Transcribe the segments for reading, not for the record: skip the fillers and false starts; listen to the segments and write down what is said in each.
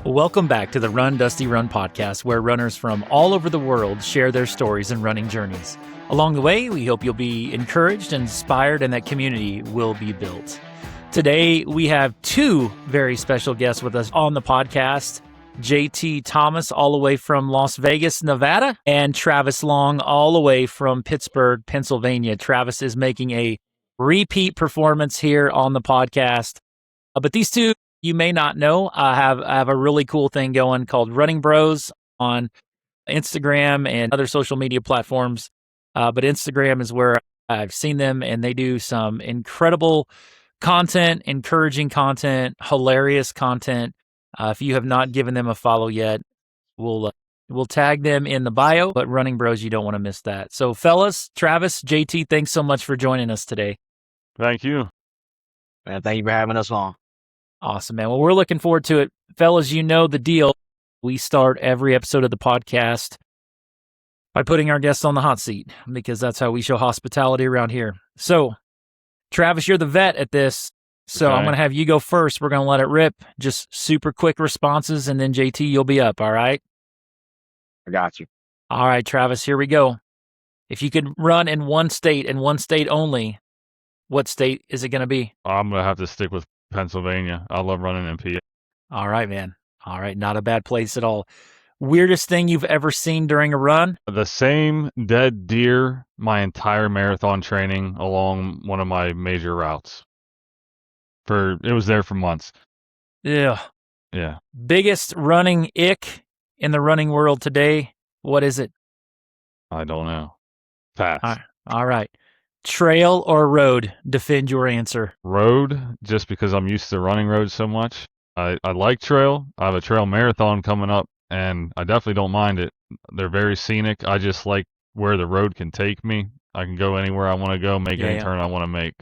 Welcome back to the Run Dusty Run podcast, where runners from all over the world share their stories and running journeys. Along the way, we hope you'll be encouraged and inspired, and that community will be built. Today, we have two very special guests with us on the podcast. JT Thomas, all the way from Las Vegas, Nevada, and Travis Long, all the way from Pittsburgh, Pennsylvania. Travis is making a repeat performance here on the podcast. But these two, you may not know, I have a really cool thing going called Running Bros on Instagram and other social media platforms. But Instagram is where I've seen them, and they do some incredible content, encouraging content, hilarious content. If you have not given them a follow yet, we'll tag them in the bio. But Running Bros, you don't want to miss that. So, fellas, Travis, JT, thanks so much for joining us today. Thank you. Man, thank you for having us on. Awesome, man. Well, we're looking forward to it. Fellas, you know the deal. We start every episode of the podcast by putting our guests on the hot seat, because that's how we show hospitality around here. So, Travis, you're the vet at this. So I'm going to have you go first. We're going to let it rip. Just super quick responses, and then JT, you'll be up, all right? I got you. All right, Travis, here we go. If you could run in one state and one state only, what state is it going to be? I'm going to have to stick with Pennsylvania. I love running in PA. All right, man. All right, not a bad place at all. Weirdest thing you've ever seen during a run? The same dead deer my entire marathon training along one of my major routes. It was there for months. Yeah. Yeah. Biggest running ick in the running world today, what is it? I don't know. Pass. All right. Trail or road? Defend your answer. Road, just because I'm used to running roads so much. I like trail. I have a trail marathon coming up, and I definitely don't mind it. They're very scenic. I just like where the road can take me. I can go anywhere I want to go, make any turn I want to make.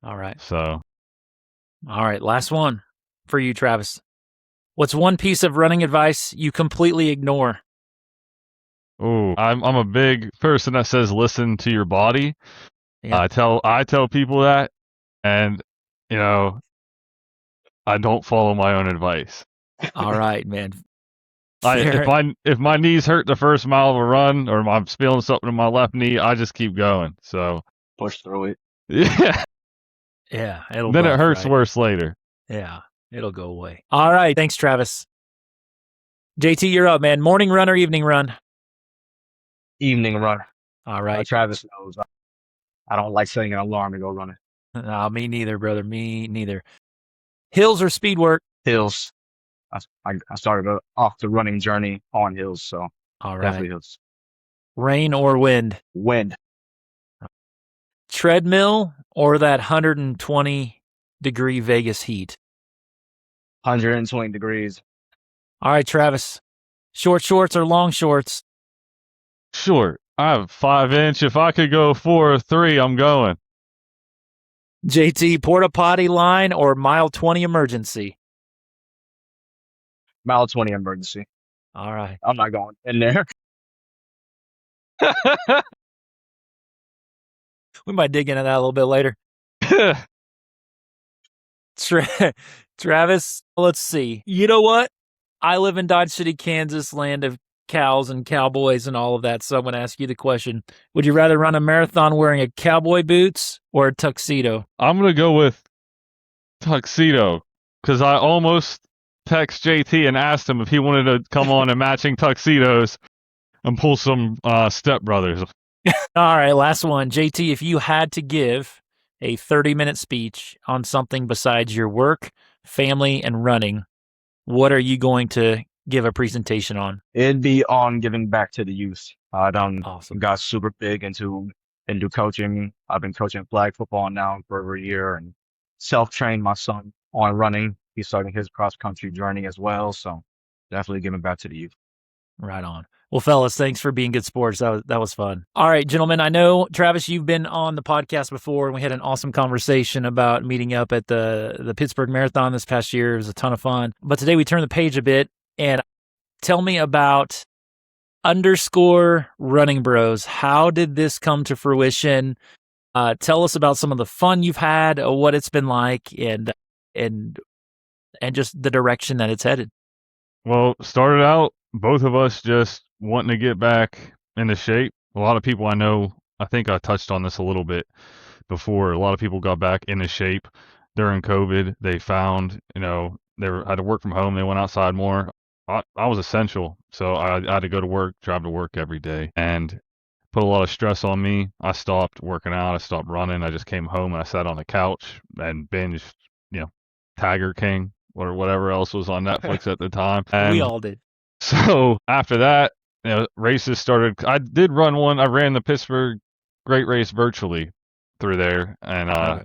All right. So. All right, last one for you, Travis. What's one piece of running advice you completely ignore? Oh, I'm a big person that says listen to your body. Yeah. I tell people that, and I don't follow my own advice. All right, man. If my knees hurt the first mile of a run, or I'm feeling something in my left knee, I just keep going. So push through it. Yeah. Yeah. Then it hurts worse later. Yeah. It'll go away. All right. Thanks, Travis. JT, you're up, man. Morning run or evening run? Evening run. All right. Travis knows I don't like setting an alarm to go running. No, me neither, brother. Me neither. Hills or speed work? Hills. I started off the running journey on hills, so all right. Definitely hills. Rain or wind? Wind. Treadmill or that 120-degree Vegas heat? 120 degrees. All right, Travis. Short shorts or long shorts? Short. I have 5-inch. If I could go 4 or 3, I'm going. JT, porta potty line or mile 20 emergency? Mile 20 emergency. All right. I'm not going in there. We might dig into that a little bit later. Travis, let's see. You know what? I live in Dodge City, Kansas, land of cows and cowboys and all of that. So I'm going to ask you the question. Would you rather run a marathon wearing a cowboy boots or a tuxedo? I'm going to go with tuxedo, because I almost text JT and asked him if he wanted to come on in matching tuxedos and pull some Step Brothers. All right, last one. JT, if you had to give a 30-minute speech on something besides your work, family, and running, what are you going to give a presentation on? It'd be on giving back to the youth. I Awesome. Got super big into coaching. I've been coaching flag football now for over a year, and self-trained my son on running. He's starting his cross-country journey as well, so definitely giving back to the youth. Right on. Well, fellas, thanks for being good sports. That was fun. All right, gentlemen, I know, Travis, you've been on the podcast before, and we had an awesome conversation about meeting up at the Pittsburgh Marathon this past year. It was a ton of fun. But today we turned the page a bit, and tell me about _Running Bros. How did this come to fruition? Tell us about some of the fun you've had, what it's been like, and just the direction that it's headed. Well, started out both of us just wanting to get back into shape. A lot of people I know, I think I touched on this a little bit before. A lot of people got back into shape during COVID. They found, had to work from home. They went outside more. I was essential, so I had to go to work, drive to work every day, and put a lot of stress on me. I stopped working out. I stopped running. I just came home and I sat on the couch and binged, Tiger King or whatever else was on Netflix at the time. We And all did. so after that, races started. I did run one. I ran the Pittsburgh Great Race virtually through there, and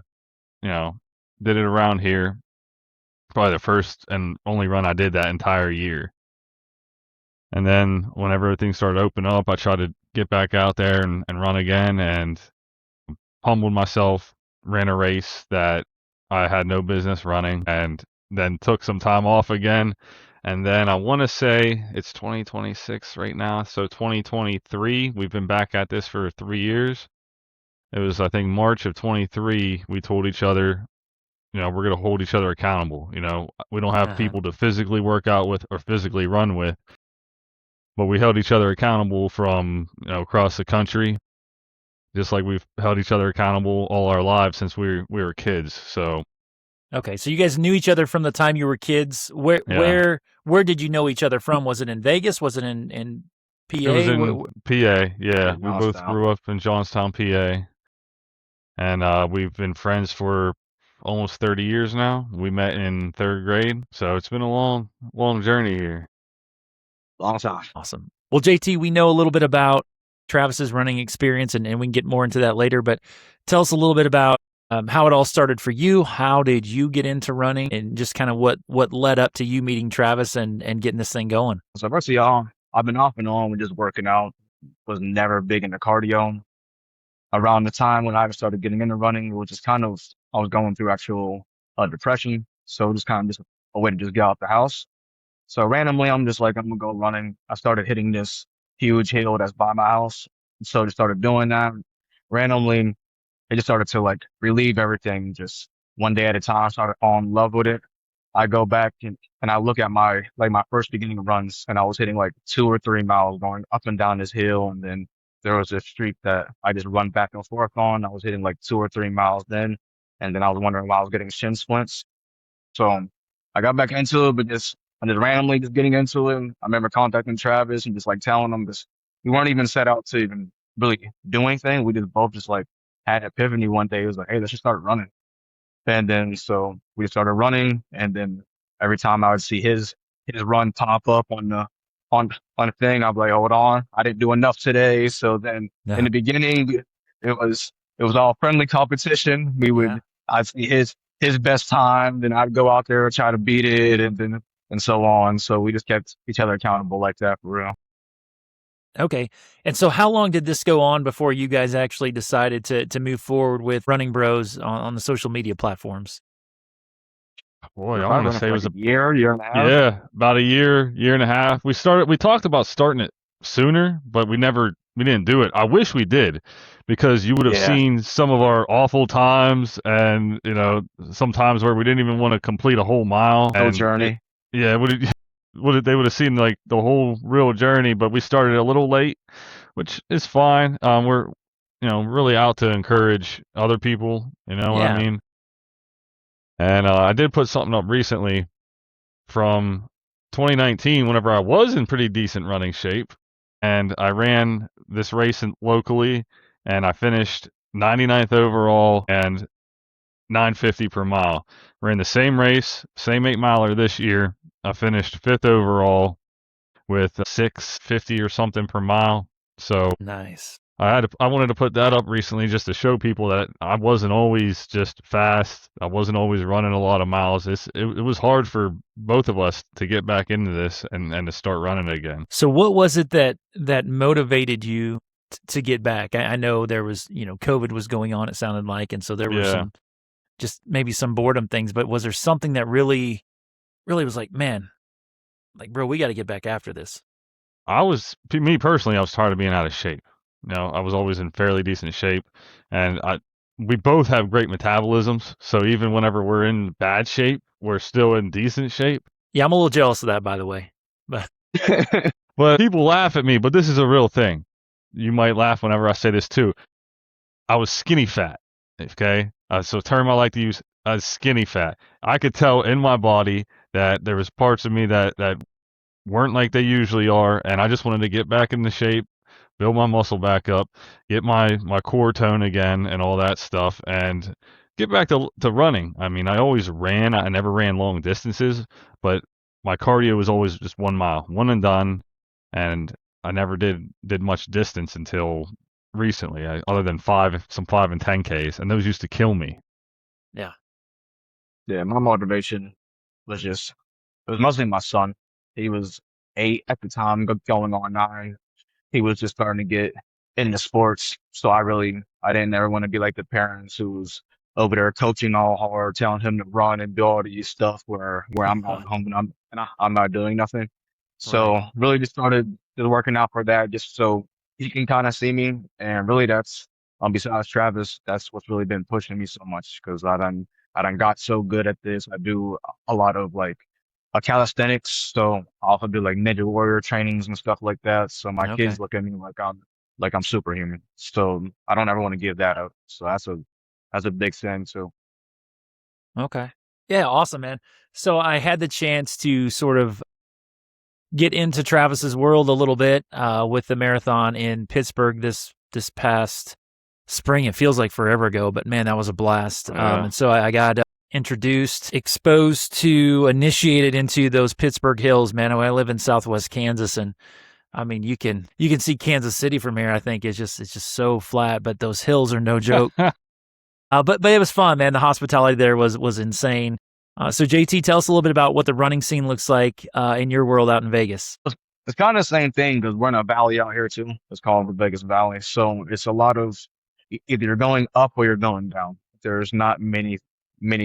did it around here. Probably the first and only run I did that entire year. And then whenever everything started to open up, I tried to get back out there and run again, and humbled myself, ran a race that I had no business running, and then took some time off again. And then I want to say it's 2026 right now. So 2023, we've been back at this for 3 years. It was, I think, March of 23, we told each other, we're going to hold each other accountable. We don't have people to physically work out with or physically run with, but we held each other accountable from, across the country, just like we've held each other accountable all our lives since we were kids. So. Okay, so you guys knew each other from the time you were kids. Where did you know each other from? Was it in Vegas? Was it in PA? It was in PA, yeah. We both Johnstown. grew up in Johnstown, PA. And we've been friends for almost 30 years now. We met in 3rd grade, so it's been a long, long journey here. Long time. Awesome. Well, JT, we know a little bit about Travis's running experience, and we can get more into that later, but tell us a little bit about how it all started for you. How did you get into running, and just kind of what led up to you meeting Travis and getting this thing going? So first of all, I've been off and on with just working out. Was never big into cardio. Around the time when I started getting into running, it was just I was going through actual depression. So just kind of just a way to just get out the house. So randomly, I'm just like, I'm gonna go running. I started hitting this huge hill that's by my house. So just started doing that. Randomly, it just started to like relieve everything just one day at a time. I started falling in love with it. I go back and I look at my first beginning runs, and I was hitting like 2 or 3 miles going up and down this hill. And then there was a street that I just run back and forth on. I was hitting like 2 or 3 miles then. And then I was wondering why I was getting shin splints. So I got back into it, but I just randomly just getting into it. I remember contacting Travis and just like telling him this. We weren't even set out to even really do anything. We just both just like had an epiphany one day. It was like, hey, let's just start running. And then so we started running, and then every time I would see his run pop up on the thing, I'd be like, hold on, I didn't do enough today. So then in the beginning, it was all friendly competition. I'd see his best time, then I'd go out there and try to beat it, and so on. So we just kept each other accountable like that for real. Okay. And so how long did this go on before you guys actually decided to move forward with Running Bros on the social media platforms? Boy, We're I probably want to running say it for was like a year and a half. yeah, about a year and a half. We talked about starting it sooner, but we didn't do it. I wish we did, because you would have Yeah. seen some of our awful times, and some times where we didn't even want to complete a whole mile. Whole And journey. yeah, they would have seen like the whole real journey, but we started a little late, which is fine. We're really out to encourage other people. You know what I Yeah. mean? And I did put something up recently from 2019, whenever I was in pretty decent running shape, and I ran this race locally, and I finished 99th overall and 950 per mile. Ran the same race, same 8-miler this year. I finished 5th overall with 650 or something per mile. So Nice. I wanted to put that up recently just to show people that I wasn't always just fast. I wasn't always running a lot of miles. It was hard for both of us to get back into this and to start running again. So what was it that motivated you to get back? I know there was, COVID was going on, it sounded like, and so there were Yeah. maybe some boredom things, but was there something that really was like, man, like, bro, we got to get back after this? Me personally, I was tired of being out of shape. I was always in fairly decent shape, and we both have great metabolisms. So even whenever we're in bad shape, we're still in decent shape. Yeah, I'm a little jealous of that, by the way. But people laugh at me, but this is a real thing. You might laugh whenever I say this too. I was skinny fat. Okay. So a term I like to use is skinny fat. I could tell in my body that there was parts of me that weren't like they usually are, and I just wanted to get back into shape, build my muscle back up, get my core tone again, and all that stuff, and get back to running. I mean, I always ran. I never ran long distances, but my cardio was always just 1 mile, one and done, and I never did much distance until recently, other than some 5 and 10Ks, and those used to kill me. Yeah. Yeah, my motivation was it was mostly my son. He was 8 at the time, going on 9. He was just starting to get into sports. So I didn't ever want to be like the parents who's over there coaching all hard, telling him to run and do all these stuff where I'm at home and I'm not doing nothing. So Right. really just started just working out for that, just so he can kind of see me. And really that's, besides Travis, that's what's really been pushing me so much, because I done got so good at this. I do a lot of like calisthenics, so I also do like Ninja Warrior trainings and stuff like that. So my Okay. kids look at me like I'm superhuman. So I don't ever want to give that up. So that's a big thing too. Okay. Yeah, awesome, man. So I had the chance to sort of get into Travis's world a little bit with the marathon in Pittsburgh this past spring. It feels like forever ago, but man, that was a blast. Yeah. And so I got introduced, exposed to, initiated into those Pittsburgh hills. Man, I live in Southwest Kansas, and I mean, you can see Kansas City from here. I think it's just so flat, but those hills are no joke. But it was fun, man. The hospitality there was insane. So JT, tell us a little bit about what the running scene looks like in your world out in Vegas. It's kind of the same thing because we're in a valley out here too. It's called the Vegas Valley. So it's a lot of either you're going up or you're going down. There's not many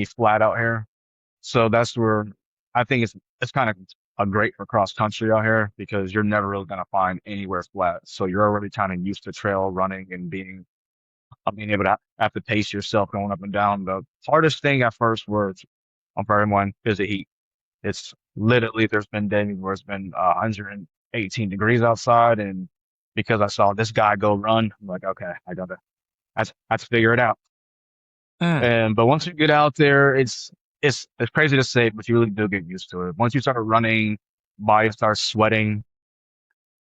flat out here. So that's where I think it's kind of a great for cross country out here, because you're never really gonna find anywhere flat. So you're already kind of used to trail running and being able to have to pace yourself going up and down. The hardest thing at first was for everyone is the heat. It's literally, there's been days where it's been 118 degrees outside, and because I saw this guy go run, I'm like, okay, I have to figure it out. But once you get out there, it's crazy to say, but you really do get used to it. Once you start running, body starts sweating,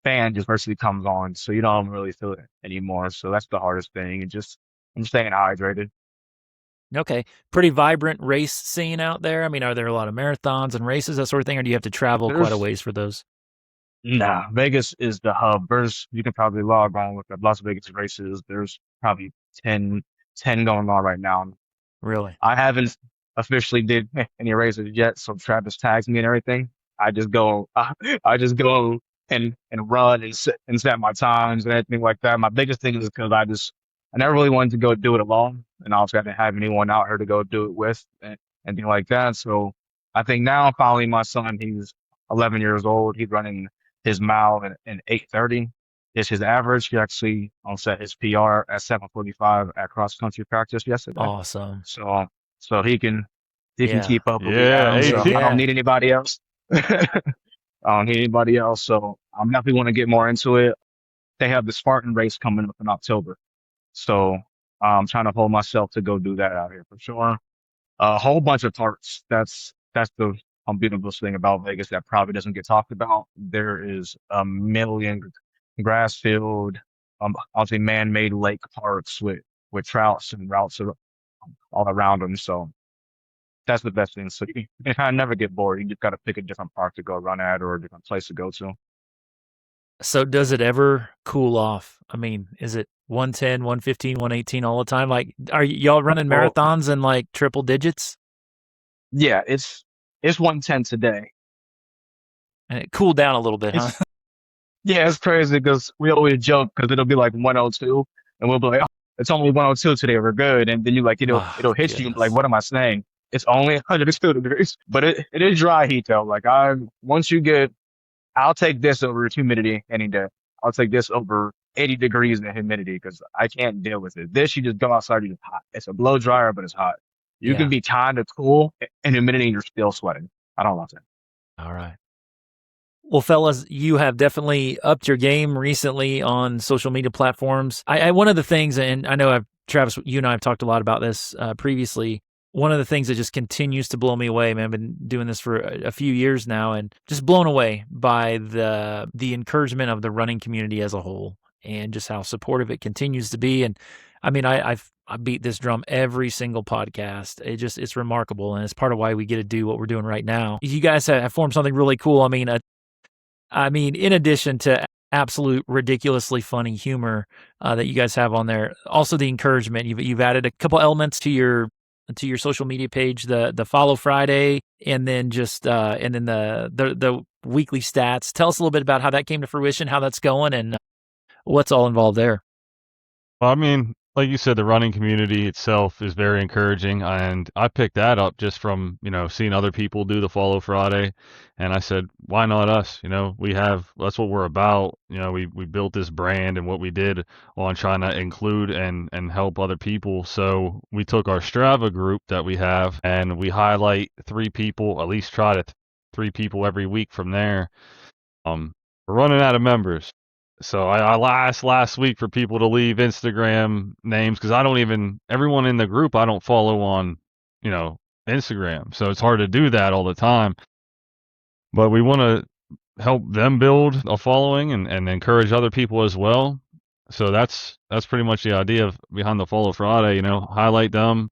fan just virtually comes on, so you don't really feel it anymore. So that's the hardest thing, and just I'm staying hydrated. Okay. Pretty vibrant race scene out there. I mean, are there a lot of marathons and races, that sort of thing, or do you have to travel quite a There's ways for those? Nah, Vegas is the hub. You can probably log on with the Las Vegas races. There's probably 10 going on right now. Really? I haven't officially did any races yet, so Travis tags me and everything. I just go, I just go and run and set my times and everything like that. My biggest thing is because I never really wanted to go do it alone, and I also didn't have anyone out here to go do it with and things like that. So I think now finally my son, he's 11 years old. He's running his mile in 8:30 is his average. He actually set his PR at 7:45 at cross country practice yesterday. Awesome. So he can Yeah. keep up with me Yeah, now. So I Yeah. don't need anybody else. I don't need anybody else. So I'm definitely want to get more into it. They have the Spartan race coming up in October. So I'm trying to hold myself to go do that out here for sure. A whole bunch of tarts. That's the unbeatable thing about Vegas that probably doesn't get talked about. There is a million grass field, I'll say man-made lake parks with trouts and routes all around them. So that's the best thing. So you kind of never get bored. You just got to pick a different park to go run at or a different place to go to. So does it ever cool off? I mean, is it 110, 115, 118 all the time? Like, are y'all running Well, marathons in like triple digits? yeah, it's 110 today. And it cooled down a little bit, huh? It's Yeah, it's crazy because we always joke because it'll be like 102, and we'll be like, oh, it's only 102 today. We're good. And then you like, Oh, it'll hit you like, goodness. what am I saying? It's only 102 degrees, but it is dry heat though. Like once you get, I'll take this over humidity any day. I'll take this over 80 degrees in humidity because I can't deal with it. This, you just go outside, it's hot. It's a blow dryer, but it's hot. You can Yeah. be timed to cool and humidity and you're still sweating. I don't love that. All right. Well, fellas, you have definitely upped your game recently on social media platforms. One of the things, and I know Travis, you and I have talked a lot about this previously. One of the things that just continues to blow me away, man. I've been doing this for a few years now, and just blown away by the encouragement of the running community as a whole, and just how supportive it continues to be. And I mean, I beat this drum every single podcast. It's remarkable, and it's part of why we get to do what we're doing right now. You guys have formed something really cool. I mean, in addition to absolute ridiculously funny humor that you guys have on there, also the encouragement. You've added a couple elements to your social media page, the Follow Friday, and then the weekly stats. Tell us a little bit about how that came to fruition, how that's going, and what's all involved there. Well, I mean, like you said, the running community itself is very encouraging, and I picked that up just from, seeing other people do the Follow Friday, and I said, why not us? That's what we're about. We built this brand and what we did on trying to include and help other people. So we took our Strava group that we have, and we highlight 3 people, at least try to 3 people every week from there. We're running out of members. So I asked last week for people to leave Instagram names, because everyone in the group I don't follow on, Instagram. So it's hard to do that all the time. But we want to help them build a following and encourage other people as well. So that's pretty much the idea behind the Follow Friday, highlight them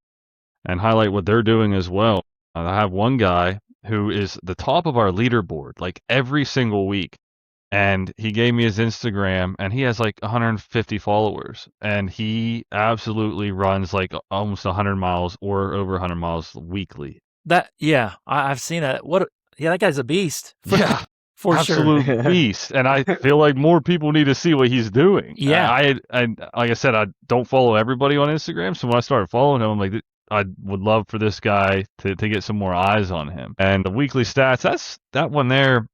and highlight what they're doing as well. I have one guy who is the top of our leaderboard, like every single week. And he gave me his Instagram, and he has like 150 followers, and he absolutely runs like almost 100 miles or over 100 miles weekly. I've seen that. That guy's a beast. Yeah, for absolute sure. beast. And I feel like more people need to see what he's doing. Yeah. I like I said, I don't follow everybody on Instagram, so when I started following him, I'm like, I would love for this guy to get some more eyes on him. And the weekly stats, that one there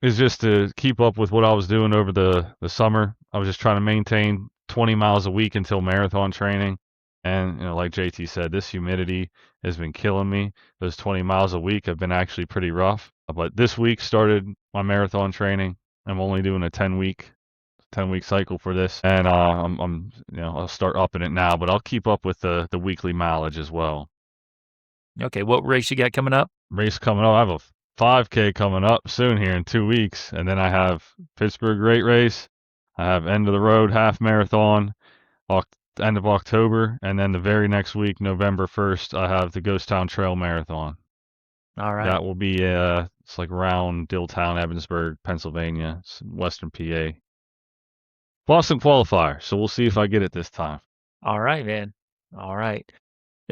is just to keep up with what I was doing over the summer. I was just trying to maintain 20 miles a week until marathon training. And, like JT said, this humidity has been killing me. Those 20 miles a week have been actually pretty rough. But this week started my marathon training. I'm only doing a 10-week cycle for this. And I'll start upping it now, but I'll keep up with the weekly mileage as well. Okay, what race you got coming up? Race coming up. I have a 5K coming up soon here in 2 weeks, and then I have Pittsburgh Great Race. I have End of the Road Half Marathon, end of October, and then the very next week, November 1st, I have the Ghost Town Trail Marathon. All right. That will be it's like around Dilltown, Evansburg, Pennsylvania, it's Western PA. Boston qualifier, so we'll see if I get it this time. All right, man. All right,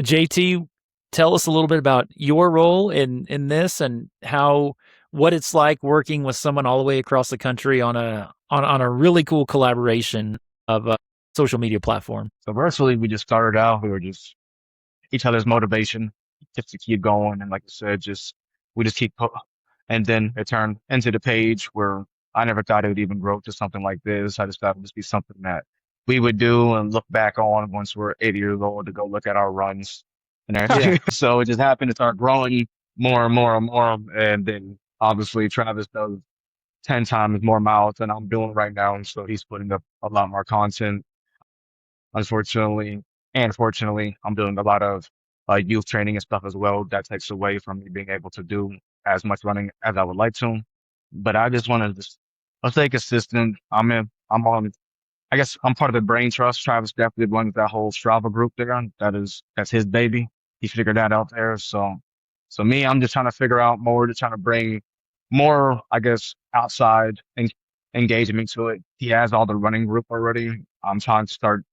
JT. Tell us a little bit about your role in this, and what it's like working with someone all the way across the country on a really cool collaboration of a social media platform. So virtually, we just started out. We were just each other's motivation just to keep going, and like I said, we just keep, and then it turned into the page where I never thought it would even grow to something like this. I just thought it would just be something that we would do and look back on once we're 80 years old to go look at our runs and everything. So it just happened to start growing more and more and more. And then obviously Travis does 10 times more miles than I'm doing right now. And so he's putting up a lot more content. Unfortunately, and fortunately, I'm doing a lot of youth training and stuff as well. That takes away from me being able to do as much running as I would like to. But I just want to let's stay consistent. I guess I'm part of the Brain Trust. Travis definitely runs that whole Strava group there. That's his baby. He figured that out there. So me, I'm just trying to figure out more, to trying to bring more, I guess, outside engagement to it. He has all the running group already. I'm trying to start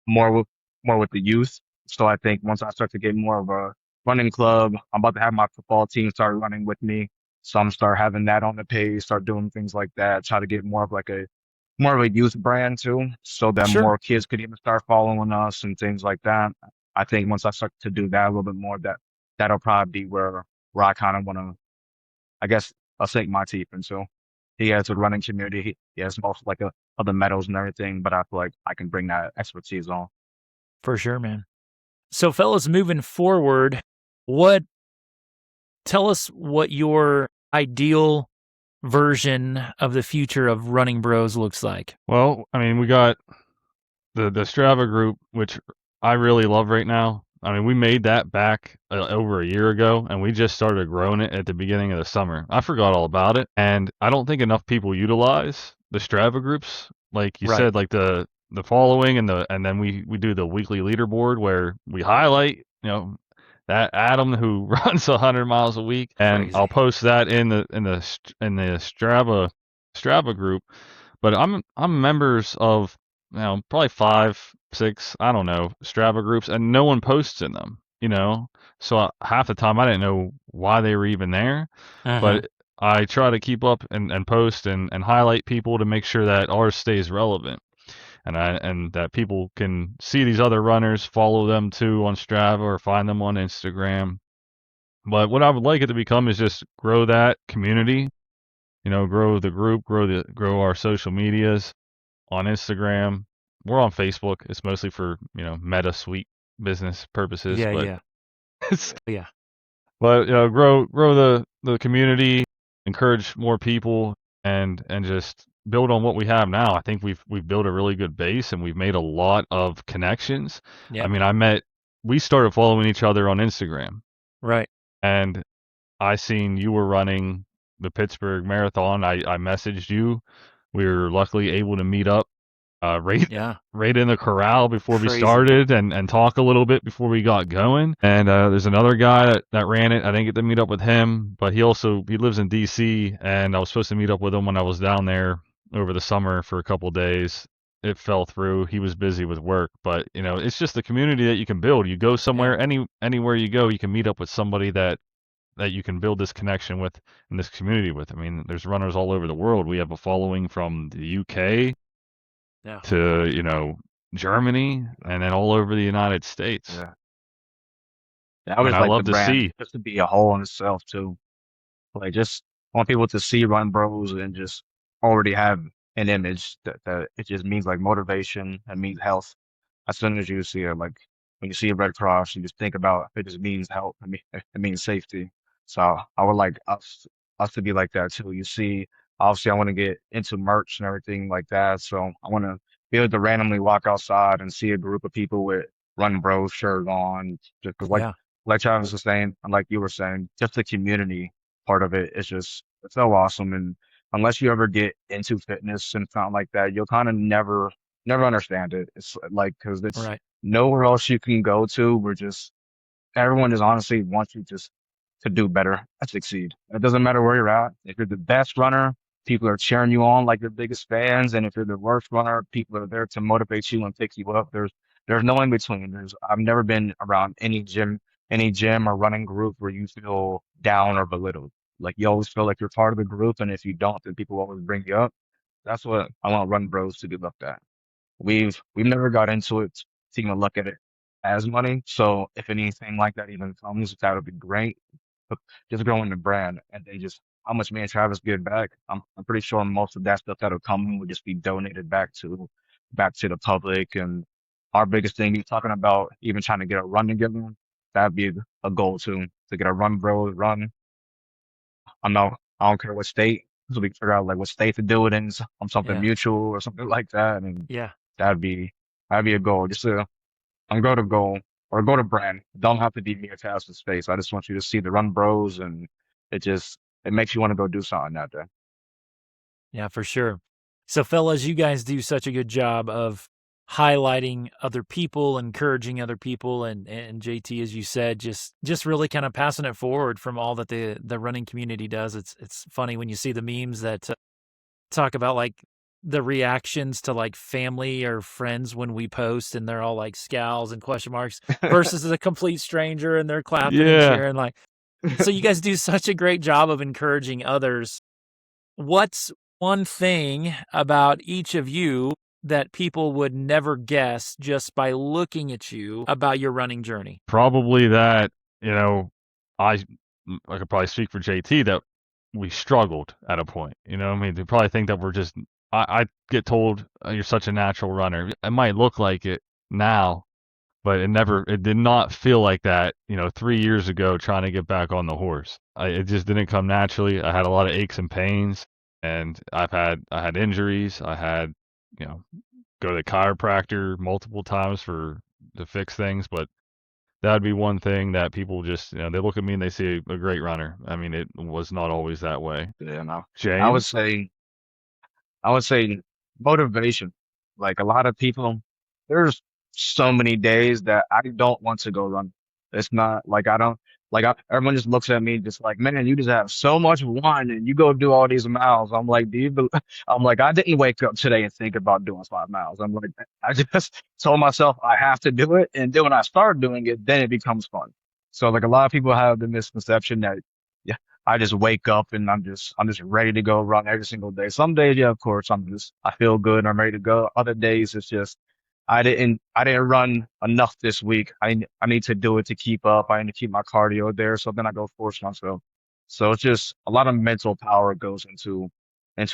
more with the youth. So I think once I start to get more of a running club, I'm about to have my football team start running with me. So I'm start having that on the page, start doing things like that, try to get more of a youth brand too, so that Sure. more kids could even start following us and things like that. I think once I start to do that a little bit more, that'll probably be where I kind of want to, I guess, I'll sink my teeth into. He has a running community. He has most of the medals and everything, but I feel like I can bring that expertise on. For sure, man. So, fellas, moving forward, tell us what your ideal version of the future of Running Bros looks like? Well, I mean, we got the Strava group, which I really love right now. I mean, we made that back over a year ago, and we just started growing it at the beginning of the summer. I forgot all about it, and I don't think enough people utilize the Strava groups, like you Right. said, like the following and then we do the weekly leaderboard where we highlight, that Adam who runs 100 miles a week, and Crazy. I'll post that in the Strava group. But I'm members of probably 5, 6, I don't know, Strava groups, and no one posts in them. So half the time I didn't know why they were even there, but I try to keep up and post and highlight people to make sure that ours stays relevant, and that people can see these other runners, follow them too on Strava or find them on Instagram. But what I would like it to become is just grow that community, grow the group, grow our social medias on Instagram. We're on Facebook. It's mostly for, Meta Suite business purposes, Yeah, but yeah. it's, Yeah. but grow the community, encourage more people, and just build on what we have now. I think we've built a really good base, and we've made a lot of connections. Yeah. I mean, we started following each other on Instagram, Right. and I seen you were running the Pittsburgh Marathon. I messaged you. We were luckily able to meet up Yeah. right in the corral before we Crazy. started and talk a little bit before we got going. And there's another guy that ran it. I didn't get to meet up with him, but he lives in DC, and I was supposed to meet up with him when I was down there over the summer for a couple days. It fell through. He was busy with work, but it's just the community that you can build. You go somewhere, anywhere you go, you can meet up with somebody that you can build this connection with and this community with. I mean, there's runners all over the world. We have a following from the UK Yeah. to, Germany, and then all over the United States. Yeah. I would And just I like the love to brand see. just to be a whole in itself too. Like just want people to see Run Bros and just already have an image that it just means like motivation and means health. As soon as you see it, like when you see a Red Cross, you just think about it just means help. It means safety. So I would like us to be like that too. You see, obviously I want to get into merch and everything like that. So I want to be able to randomly walk outside and see a group of people with Run Bros shirt on, just 'cause Yeah. like Travis was saying, and like you were saying, just the community part of it is just it's so awesome. And unless you ever get into fitness and something like that, you'll kind of never understand it. It's like because it's Right. nowhere else you can go to. We're just everyone just honestly wants you just to do better and succeed. It doesn't matter where you're at. If you're the best runner, people are cheering you on like your biggest fans, and if you're the worst runner, people are there to motivate you and pick you up. There's no in between. I've never been around any gym or running group where you feel down or belittled. Like you always feel like you're part of the group, and if you don't, then people always bring you up. That's what I want Run Bros to be looked at. We've never got into it to even look at it as money. So if anything like that even comes, that would be great. But just growing the brand and then just how much me and Travis give back. I'm pretty sure most of that stuff that'll come will just be donated back to the public. And our biggest thing, you talking about even trying to get a run together, that'd be a goal too, to get a Run Bros run. I don't care what state. So we can figure out like what state to do it in, on something Yeah. mutual or something like that. And Yeah. that'd be that'd be a goal. Just to go to goal or go to brand. Don't have to be me or Tas's space. I just want you to see the Run Bros, and it makes you want to go do something out there. Yeah, for sure. So, fellas, you guys do such a good job of highlighting other people, encouraging other people, and JT, as you said, just really kind of passing it forward from all that the running community does. It's funny when you see the memes that talk about like the reactions to like family or friends when we post, and they're all like scowls and question marks versus a complete stranger and they're clapping and Yeah. cheering. Like, so you guys do such a great job of encouraging others. What's one thing about each of you that people would never guess just by looking at you about your running journey? Probably that, I could probably speak for JT that we struggled at a point. I mean, they probably think that we're just, I get told you're such a natural runner. It might look like it now, but it did not feel like that, 3 years ago trying to get back on the horse. It just didn't come naturally. I had a lot of aches and pains, and I had injuries. I had, go to the chiropractor multiple times to fix things, but that would be one thing that people just, they look at me and they see a great runner. I mean, it was not always that way. Yeah, no. I would James? say I would say motivation. Like a lot of people, there's so many days that I don't want to go run. It's not like I don't everyone just looks at me just like, man, you just have so much fun and you go do all these miles. I'm like, I'm like, I didn't wake up today and think about doing 5 miles. I'm like, I just told myself I have to do it. And then when I start doing it, then it becomes fun. So like a lot of people have the misconception that yeah, I just wake up and I'm just ready to go run every single day. Some days, yeah, of course, I feel good and I'm ready to go. Other days, it's just I didn't run enough this week. I need to do it to keep up. I need to keep my cardio there. So then I go force myself. So it's just a lot of mental power goes into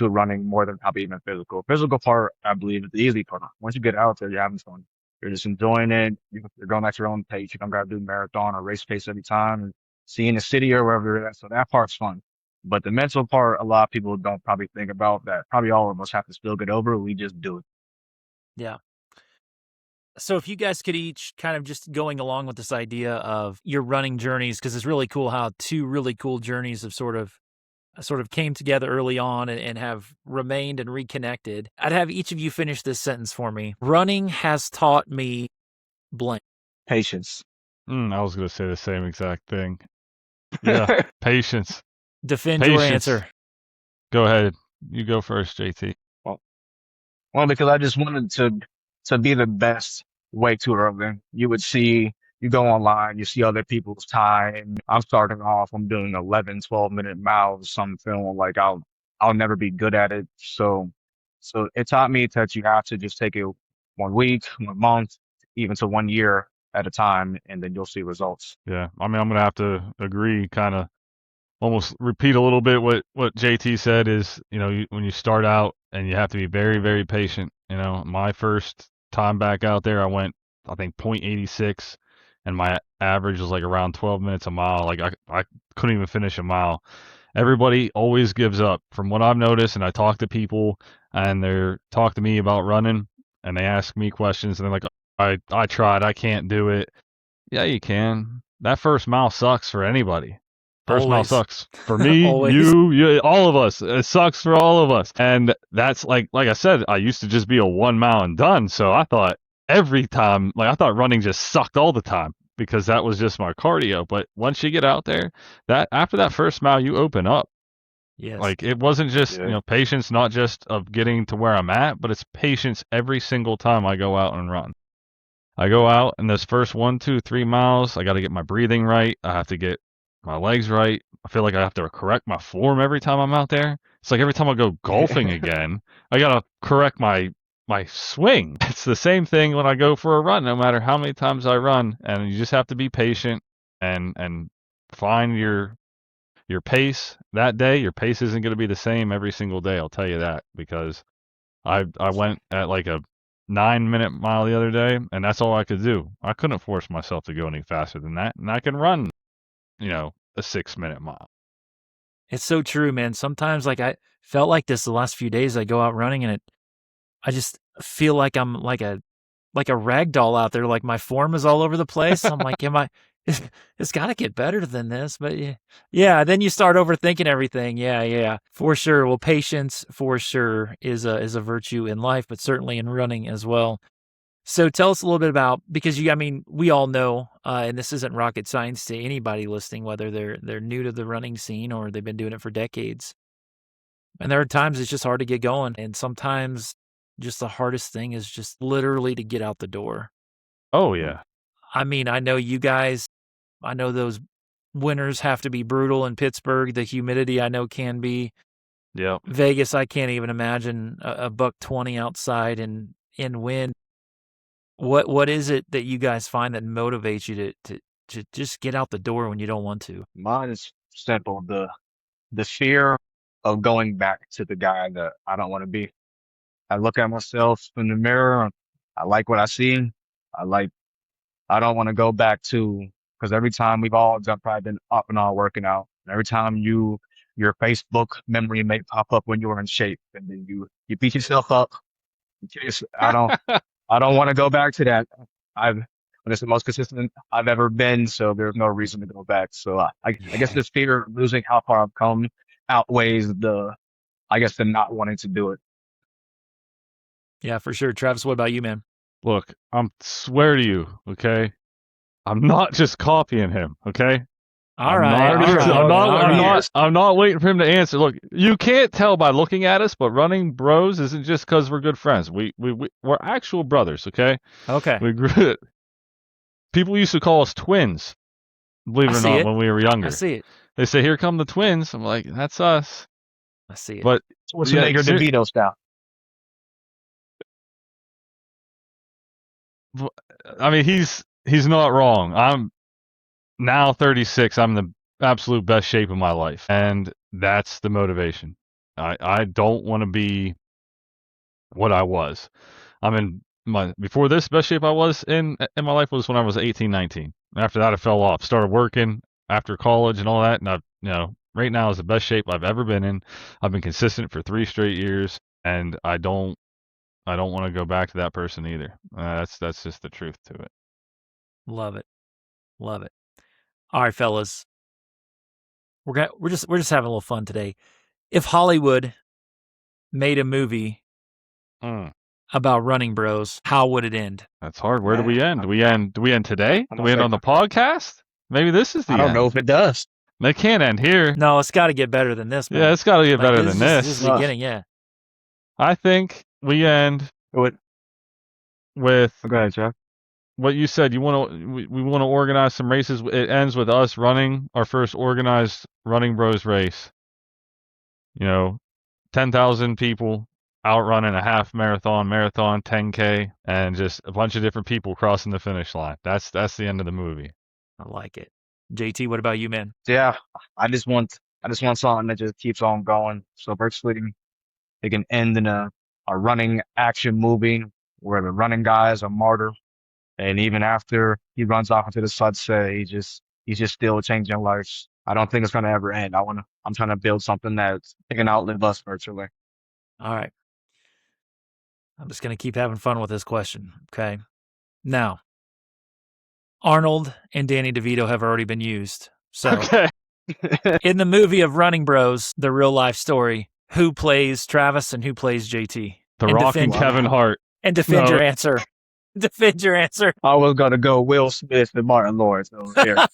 running more than probably even physical. Physical part, I believe, is the easy part. Once you get out there, you're having fun. You're just enjoying it. You're going at your own pace. You don't got to do marathon or race pace every time. And seeing the city or wherever you're at. So that part's fun. But the mental part, a lot of people don't probably think about that. Probably all of us have to still get over. We just do it. Yeah. So if you guys could each kind of just going along with this idea of your running journeys, because it's really cool how two really cool journeys have sort of came together early on and have remained and reconnected. I'd have each of you finish this sentence for me. Running has taught me blank. Patience. I was going to say the same exact thing. Yeah, patience. Defend your Patience. answer. Go ahead. You go first, JT. Well, because I just wanted to be the best way too early. You go online, you see other people's time. I'm starting off, I'm doing 11, 12 minute miles. So I'm feeling like I'll never be good at it. So it taught me that you have to just take it 1 week, 1 month, even to 1 year at a time, and then you'll see results. Yeah, I mean, I'm going to have to agree, kind of almost repeat a little bit what JT said is, when you start out and you have to be very, very patient. My first time back out there, I went, I think, 0.86, and my average was like around 12 minutes a mile. Like I couldn't even finish a mile. Everybody always gives up from what I've noticed, and I talk to people and they're talk to me about running and they ask me questions and they're like, I tried, I can't do it. Yeah, you can. That first mile sucks for anybody. First mile Always. sucks for me, Always. you, all of us. It sucks for all of us. And that's like I said, I used to just be a 1 mile and done. So I thought every time, I thought running just sucked all the time because that was just my cardio. But once you get out there, that after that first mile, you open up. Yes. Like it wasn't just, Yeah. patience, not just of getting to where I'm at, but it's patience every single time I go out and run. I go out and those first 1, 2, 3 miles, I got to get my breathing right. I have to get my legs right. I feel like I have to correct my form every time I'm out there. It's like every time I go golfing again, I got to correct my swing. It's the same thing when I go for a run, no matter how many times I run. And you just have to be patient and find your pace that day. Your pace isn't going to be the same every single day. I'll tell you that because I went at like a 9-minute mile the other day, and that's all I could do. I couldn't force myself to go any faster than that, and I can run, a 6-minute mile. It's so true, man. Sometimes I felt like this the last few days. I go out running and I just feel like I'm like a rag doll out there. Like my form is all over the place. I'm like, it's got to get better than this. But yeah. Then you start overthinking everything. Yeah, for sure. Well, patience for sure is a virtue in life, but certainly in running as well. So tell us a little bit about, because we all know, and this isn't rocket science to anybody listening, whether they're new to the running scene or they've been doing it for decades. And there are times it's just hard to get going. And sometimes just the hardest thing is just literally to get out the door. Oh, yeah. I know you guys, I know those winters have to be brutal in Pittsburgh. The humidity I know can be. Yep. Vegas, I can't even imagine a $120 outside and in wind. What is it that you guys find that motivates you to just get out the door when you don't want to? Mine is simple. The fear of going back to the guy that I don't want to be. I look at myself in the mirror. I like what I see. I like I don't want to go back to, because every time we've all done probably been up and all working out. And every time your Facebook memory may pop up when you were in shape, and then you beat yourself up. I don't want to go back to that. I've It's the most consistent I've ever been, so there's no reason to go back. So I guess Yeah. this fear of losing how far I've come outweighs the not wanting to do it. Yeah, for sure. Travis, what about you, man? Look, I'm swear to you, okay? I'm not just copying him, okay? All I'm right. not, all right, I'm, not, all I'm, right. not, I'm not waiting for him to answer. Look, you can't tell by looking at us, but Running Bros isn't just because we're good friends. We're actual brothers, okay? Okay. We grew. People used to call us twins, believe I it or see not, it. when we were younger. I see it. They say, "Here come the twins." I'm like, "That's us." I see it. But Schwarzenegger DeVito style. I mean, he's not wrong. I'm now 36. I'm in the absolute best shape of my life, and that's the motivation. I don't want to be what I was. I'm in my before this best shape I was in my life was when I was 18, 19. After that, I fell off. Started working after college and all that, and right now is the best shape I've ever been in. I've been consistent for 3 straight years, and I don't want to go back to that person either. That's just the truth to it. Love it. Love it. All right, fellas. We're just having a little fun today. If Hollywood made a movie about Running Bros, how would it end? That's hard. Where do we end? Do we end today? Do we end on the podcast? Maybe this is the I don't end. know if it does. They can't end here. No, it's got to get better than this, man. Yeah, it's got to get better than This this. is the beginning, yeah. I think we end Go with ahead, Jeff. what you said. We want to organize some races. It ends with us running our first organized Running Bros race. 10,000 people out running a half marathon, 10K, and just a bunch of different people crossing the finish line. That's the end of the movie. I like it. JT, what about you, man? Yeah, I just want something that just keeps on going. So virtually, it can end in a running action movie where the running guy is a martyr, and even after he runs off into the sunset, he's just still changing lives. I don't think it's gonna ever end. I'm trying to build something that can outlive us virtually. All right. I'm just going to keep having fun with this question, okay? Now, Arnold and Danny DeVito have already been used. So, Okay. in the movie of Running Bros, the real life story, who plays Travis and who plays JT? The And Rock and defend- Kevin Hart. And defend No. your answer. Defend your answer. I was gonna go Will Smith and Martin Lawrence over here.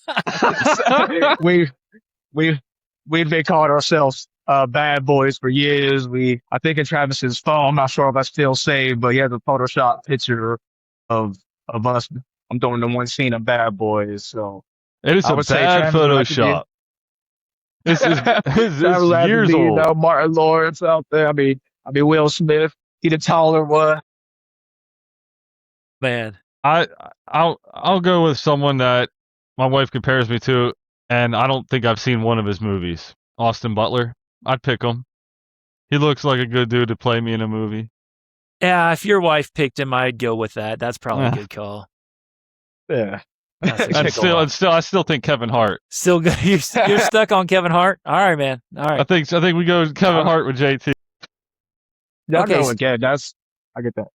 We've been calling ourselves bad boys for years. I think in Travis's phone, I'm not sure if I still saved, but he has a Photoshop picture of us. I'm doing the one scene of Bad Boys. So It is I a would say bad Travis would have to Photoshop. This is Travis would have to years be, old. Martin Lawrence out there. I mean Will Smith. He the taller one. Man. I'll go with someone that my wife compares me to, and I don't think I've seen one of his movies. Austin Butler. I'd pick him. He looks like a good dude to play me in a movie. Yeah, if your wife picked him, I'd go with that. That's probably a good call. Yeah. That's a And good I still think Kevin Hart. Still good. You're stuck on Kevin Hart? All right, man. All I right. think we go Kevin Hart with JT. Yeah, Okay, I go again. I get that.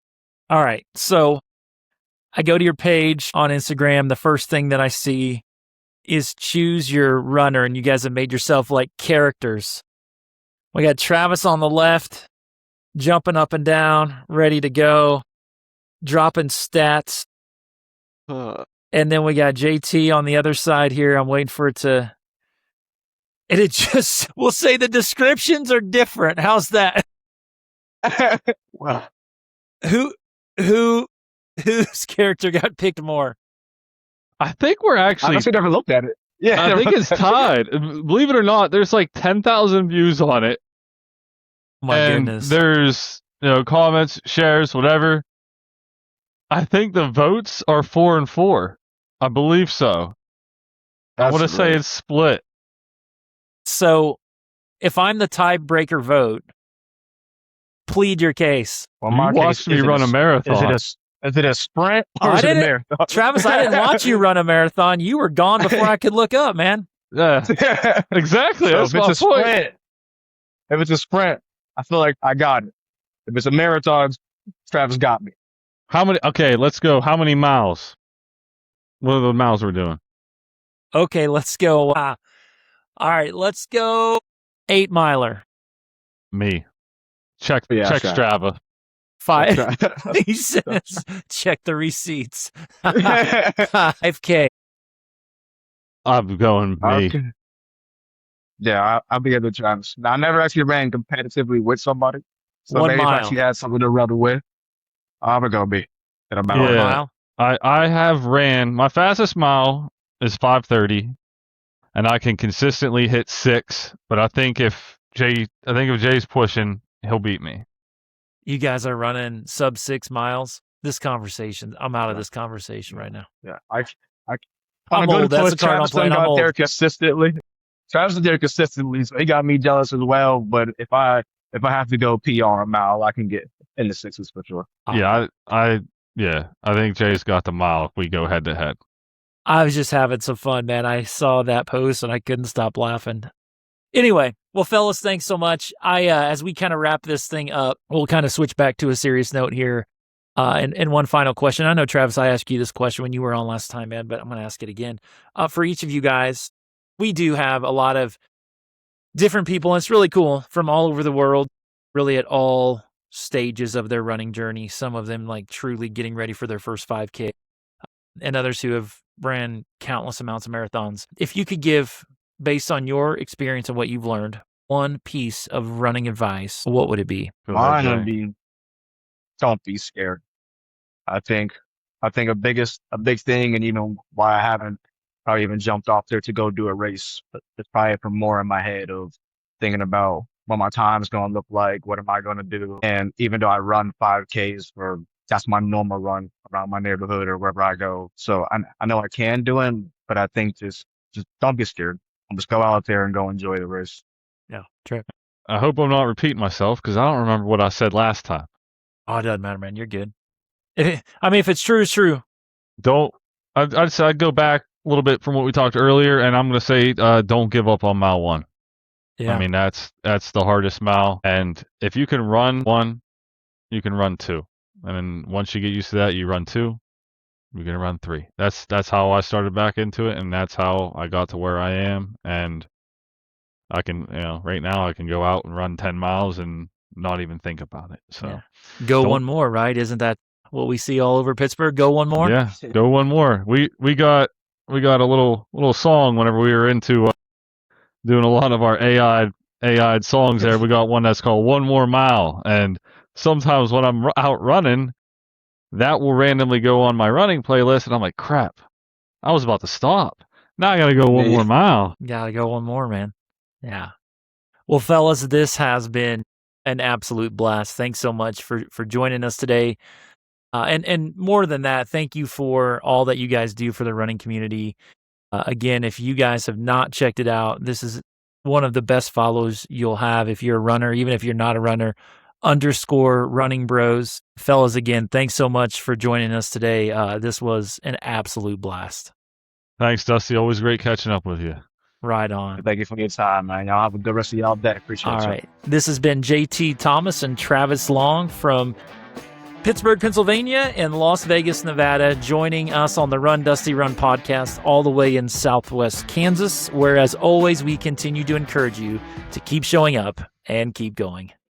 All right. So I go to your page on Instagram. The first thing that I see is choose your runner, and you guys have made yourself like characters. We got Travis on the left, jumping up and down, ready to go, dropping stats. And then we got JT on the other side here. I'm waiting for it to. And it just, we'll say the descriptions are different. How's that? Well, Whose character got picked more? I think we're I actually. actually never looked at it. Yeah, I think it's tied. Believe it or not, there's like 10,000 views on it. My and goodness. there's comments, shares, whatever. I think the votes are 4-4. I believe so. I want to say it's split. So if I'm the tiebreaker vote, plead your case. Well, You my watched case, me run a marathon. Is Is it a sprint or I is it a didn't- marathon? Travis, I didn't watch you run a marathon. You were gone before I could look up, man. Yeah, exactly. So That's if my it's a point. sprint, if it's a sprint, I feel like I got it. If it's a marathon, Travis got me. How many? Okay, let's go. How many miles? What are the miles we're doing? Okay, let's go. All right, let's go 8 miler. Me. Check Yeah, check Strava. Five. He says, check the receipts. 5K. I'm going me. Okay. Yeah, I'll be able to Travis. Now, I never actually ran competitively with somebody. So 1 maybe if I mile. actually had something to run with, I'm going to be in about 1 Yeah. mile. I have ran my fastest mile is 5:30, and I can consistently hit 6. But I think if Jay's pushing, he'll beat me. You guys are running sub 6 miles. I'm out of this conversation right now. Yeah, I'm I'm going old. to That's push. the card I'm Travis playing. done I'm got old. there consistently. Travis is there consistently, so he got me jealous as well. But if I have to go PR a mile, I can get in the 6s for sure. Yeah, I think Jay's got the mile if we go head to head. I was just having some fun, man. I saw that post and I couldn't stop laughing. Anyway, well, fellas, thanks so much. As we kind of wrap this thing up, we'll kind of switch back to a serious note here. And one final question. I know, Travis, I asked you this question when you were on last time, man, but I'm going to ask it again. For each of you guys, we do have a lot of different people, and it's really cool, from all over the world, really at all stages of their running journey. Some of them like truly getting ready for their first 5K, and others who have ran countless amounts of marathons. If you could give, based on your experience and what you've learned, one piece of running advice, what would it be? Go ahead, Mine would Jay. be, don't be scared. I think a big thing, and even why I haven't probably even jumped off there to go do a race, but it's probably from more in my head of thinking about what my time's going to look like, what am I going to do, and even though I run 5Ks that's my normal run around my neighborhood or wherever I go, so I know I can do it, but I think just don't be scared. Just go out there and go enjoy the race. Yeah, true. I hope I'm not repeating myself because I don't remember what I said last time. Oh, it doesn't matter, man. You're good. If it's true, it's true. I'd say I'd go back a little bit from what we talked earlier, and I'm going to say don't give up on mile 1. Yeah. I mean, that's the hardest mile. And if you can run 1, you can run 2. And then once you get used to that, you run 2, you're going to run 3. That's how I started back into it, and that's how I got to where I am. And I can, right now I can go out and run 10 miles and not even think about it. So Yeah. Go Don't- one more, right? Isn't that what we see all over Pittsburgh? Go one more. yeah, go one more. We got a little song whenever we were into doing a lot of our AI songs there. We got one that's called One More Mile, and sometimes when I'm out running, that will randomly go on my running playlist, and I'm like, crap, I was about to stop. Now I got to go one more mile. Gotta go one more, man. Yeah. Well, fellas, this has been an absolute blast. Thanks so much for joining us today. And more than that, thank you for all that you guys do for the running community. Again, if you guys have not checked it out, this is one of the best follows you'll have if you're a runner, even if you're not a runner. _running bros. Fellas, again, thanks so much for joining us today. This was an absolute blast. Thanks, Dusty. Always great catching up with you. Right on. Thank you for your time, man. Y'all have a good rest of y'all day. Appreciate All you. right. This has been JT Thomas and Travis Long from Pittsburgh, Pennsylvania, and Las Vegas, Nevada, joining us on the Run Dusty Run podcast all the way in Southwest Kansas, where, as always, we continue to encourage you to keep showing up and keep going.